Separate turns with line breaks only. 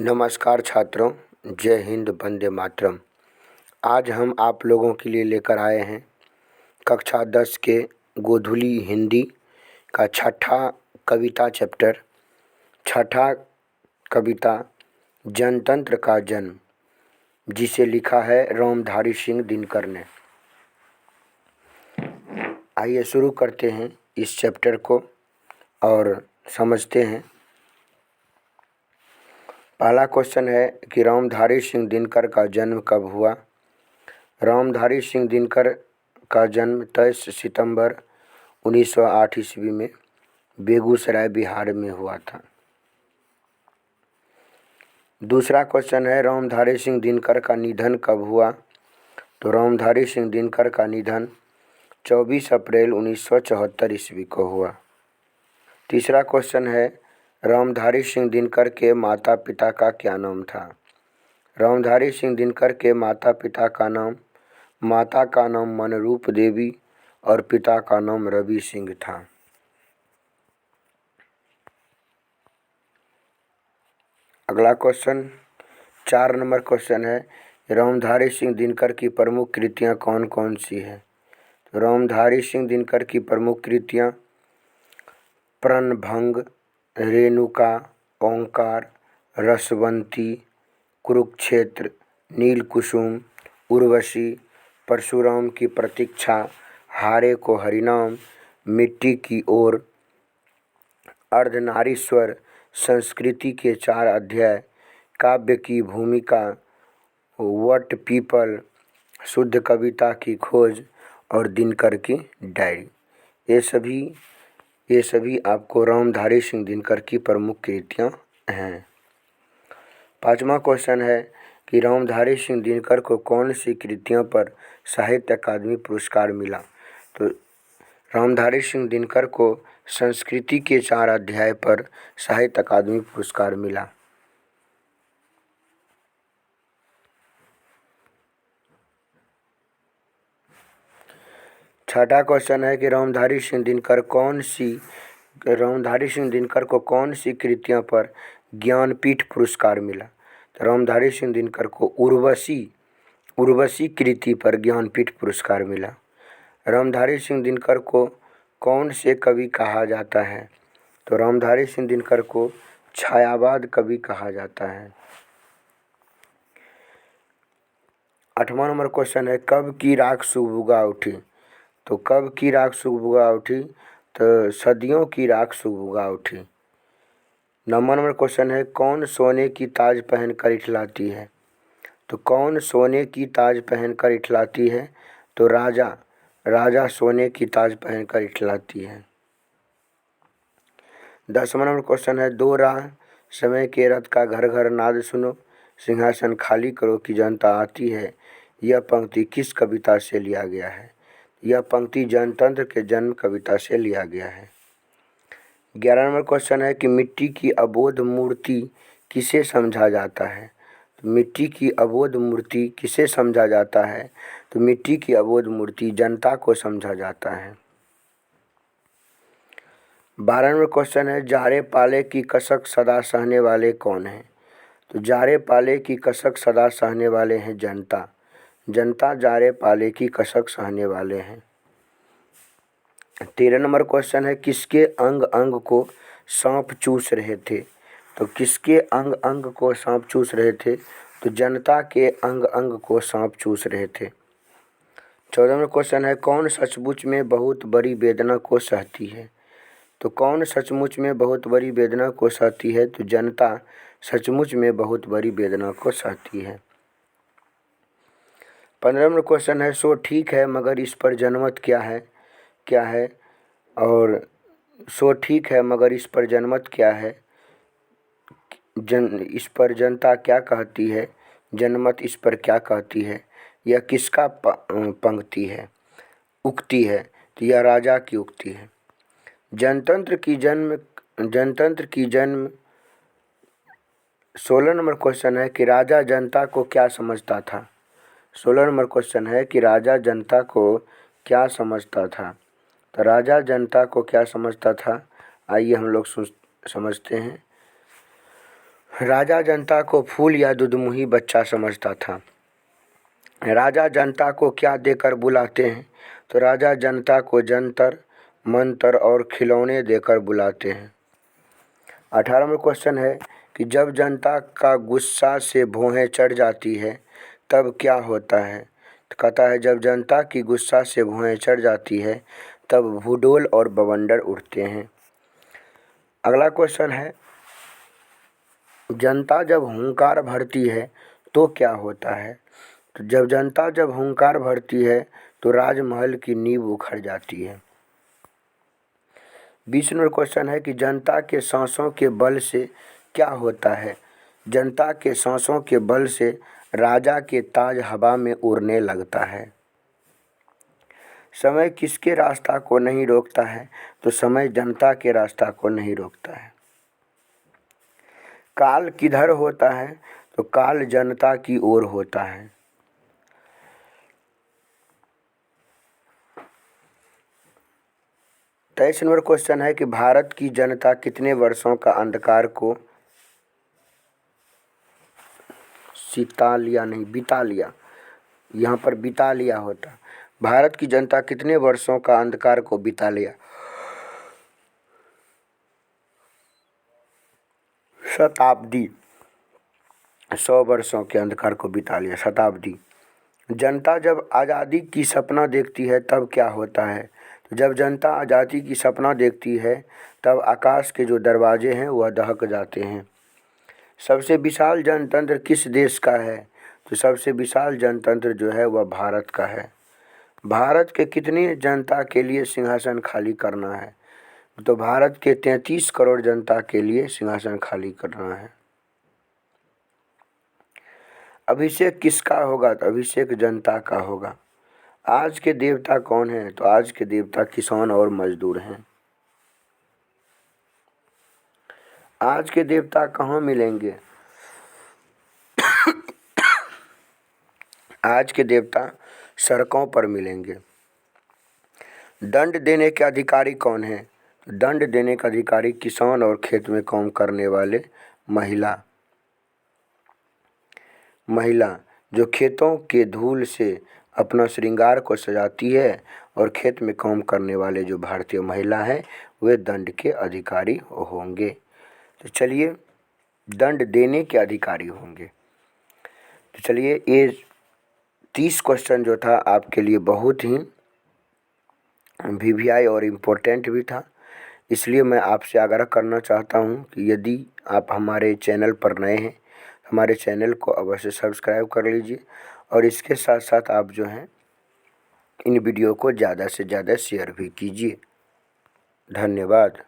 नमस्कार छात्रों, जय हिंद, वंदे मातरम। आज हम आप लोगों के लिए लेकर आए हैं कक्षा 10 के गोधुली हिंदी का छठा कविता चैप्टर, छठा कविता जनतंत्र का जन्म, जिसे लिखा है रामधारी सिंह दिनकर ने। आइए शुरू करते हैं इस चैप्टर को और समझते हैं। पहला क्वेश्चन है कि रामधारी सिंह दिनकर का जन्म कब हुआ। रामधारी सिंह दिनकर का जन्म 23 सितंबर 1908 ईस्वी में बेगूसराय बिहार में हुआ था। दूसरा क्वेश्चन है रामधारी सिंह दिनकर का निधन कब हुआ। तो रामधारी सिंह दिनकर का निधन 24 अप्रैल 1974 ईस्वी को हुआ। तीसरा क्वेश्चन है रामधारी सिंह दिनकर के माता पिता का क्या नाम था। रामधारी सिंह दिनकर के माता का नाम मनरूप देवी और पिता का नाम रवि सिंह था। अगला क्वेश्चन 4 नंबर क्वेश्चन है रामधारी सिंह दिनकर की प्रमुख कृतियाँ कौन कौन सी है। तो रामधारी सिंह दिनकर की प्रमुख कृतियाँ प्रणभंग, रेणुका, ओंकार, रसवंती, कुरुक्षेत्र, नीलकुसुम, उर्वशी, परशुराम की प्रतीक्षा, हारे को हरिनाम, मिट्टी की ओर, अर्धनारीश्वर, संस्कृति के 4 अध्याय, काव्य की भूमिका, वट पीपल, शुद्ध कविता की खोज और दिनकर की डायरी। ये सभी आपको रामधारी सिंह दिनकर की प्रमुख कृतियाँ हैं। 5वां क्वेश्चन है कि रामधारी सिंह दिनकर को कौन सी कृतियों पर साहित्य अकादमी पुरस्कार मिला। तो रामधारी सिंह दिनकर को संस्कृति के 4 अध्याय पर साहित्य अकादमी पुरस्कार मिला। छठा क्वेश्चन है कि रामधारी सिंह दिनकर को कौन सी कृतियों पर ज्ञानपीठ पुरस्कार मिला। तो रामधारी सिंह दिनकर को उर्वशी कृति पर ज्ञानपीठ पुरस्कार मिला। रामधारी सिंह दिनकर को कौन से कवि कहा जाता है। तो रामधारी सिंह दिनकर को छायावाद कवि कहा जाता है। 8वां नंबर क्वेश्चन है कब की राख सुबुगा उठी। तो कब की राख सुबुगा उठी। तो सदियों की राख सुबुगा उठी। 9वां नंबर क्वेश्चन है कौन सोने की ताज पहनकर इठलाती है। तो कौन सोने की ताज पहनकर इठलाती है। तो राजा सोने की ताज पहनकर इठलाती है। 10वां नंबर क्वेश्चन है दो राह समय के रथ का घर घर नाद सुनो, सिंहासन खाली करो कि जनता आती है। यह पंक्ति किस कविता से लिया गया है। यह पंक्ति जनतंत्र के जन्म कविता से लिया गया है। 11 नंबर क्वेश्चन है कि मिट्टी की अबोध मूर्ति किसे समझा जाता है। तो मिट्टी की अबोध मूर्ति किसे समझा जाता है। तो मिट्टी की अबोध मूर्ति जनता को समझा जाता है। 12 नंबर क्वेश्चन है जारे पाले की कसक सदा सहने वाले कौन हैं। तो जारे पाले की कसक सदा सहने वाले हैं जनता जारे पाले की कसक सहने वाले हैं। 13 नंबर क्वेश्चन है किसके अंग अंग को सांप चूस रहे थे। तो किसके अंग अंग को सांप चूस रहे थे। तो जनता के अंग अंग को सांप चूस रहे थे। 14 नंबर क्वेश्चन है कौन सचमुच में बहुत बड़ी वेदना को सहती है। तो कौन सचमुच में बहुत बड़ी वेदना को सहती है। तो जनता सचमुच में बहुत बड़ी वेदना को सहती है। 15 नंबर क्वेश्चन है सो ठीक है मगर इस पर जनमत क्या है और सो ठीक है मगर इस पर जनमत क्या है। इस पर जनता क्या कहती है, जनमत इस पर क्या कहती है। यह किसका पंक्ति है, उक्ति है। तो यह राजा की उक्ति है। जनतंत्र की जन्म 16 नंबर क्वेश्चन है कि राजा जनता को क्या समझता था। 16 नंबर क्वेश्चन है कि राजा जनता को क्या समझता था। तो राजा जनता को क्या समझता था, आइए हम लोग समझते हैं। राजा जनता को फूल या दुधमुही बच्चा समझता था। राजा जनता को क्या देकर बुलाते हैं? तो राजा जनता को जंतर मंतर और खिलौने देकर बुलाते हैं। 18वां क्वेश्चन है कि जब जनता का गुस्सा से भौहें चढ़ जाती है तब क्या होता है? तो कहता है जब जनता की गुस्सा से भौहें चढ़ जाती है तब भूडोल और बवंडर उठते हैं। अगला क्वेश्चन है जनता जब हुंकार भरती है तो क्या होता है? तो जब जनता जब हुंकार भरती है तो राजमहल की नींव उखड़ जाती है। 20वां क्वेश्चन है कि जनता के सांसों के बल से क्या होता है? जनता के सांसों के बल से राजा के ताज हवा में उड़ने लगता है। समय किसके रास्ता को नहीं रोकता है? तो समय जनता के रास्ता को नहीं रोकता है। काल किधर होता है? तो काल जनता की ओर होता है। 23वां क्वेश्चन है कि भारत की जनता कितने वर्षों का अंधकार को बिता लिया, यहाँ पर बिता लिया होता। भारत की जनता कितने वर्षों का अंधकार को बिता लिया? शताब्दी। 100 वर्षों के अंधकार को बिता लिया, शताब्दी। जनता जब आज़ादी की सपना देखती है तब क्या होता है? जब जनता आज़ादी की सपना देखती है तब आकाश के जो दरवाजे हैं वह दहक जाते हैं। सबसे विशाल जनतंत्र किस देश का है? तो सबसे विशाल जनतंत्र जो है वह भारत का है। भारत के कितनी जनता के लिए सिंहासन खाली करना है? तो भारत के 33 करोड़ जनता के लिए सिंहासन खाली करना है। अभिषेक किसका होगा? तो अभिषेक जनता का होगा। आज के देवता कौन हैं? तो आज के देवता किसान और मजदूर हैं। आज के देवता कहाँ मिलेंगे? आज के देवता सड़कों पर मिलेंगे। दंड देने के अधिकारी कौन हैं? दंड देने का अधिकारी किसान और खेत में काम करने वाले महिला जो खेतों के धूल से अपना श्रृंगार को सजाती है, और खेत में काम करने वाले जो भारतीय महिला हैं वे दंड के अधिकारी होंगे। तो चलिए, दंड देने के अधिकारी होंगे। तो चलिए, ये 30 क्वेश्चन जो था आपके लिए बहुत ही वीवीआई और इम्पोर्टेंट भी था। इसलिए मैं आपसे आग्रह करना चाहता हूँ कि यदि आप हमारे चैनल पर नए हैं, हमारे चैनल को अवश्य सब्सक्राइब कर लीजिए, और इसके साथ साथ आप जो हैं इन वीडियो को ज़्यादा से ज़्यादा शेयर भी कीजिए। धन्यवाद।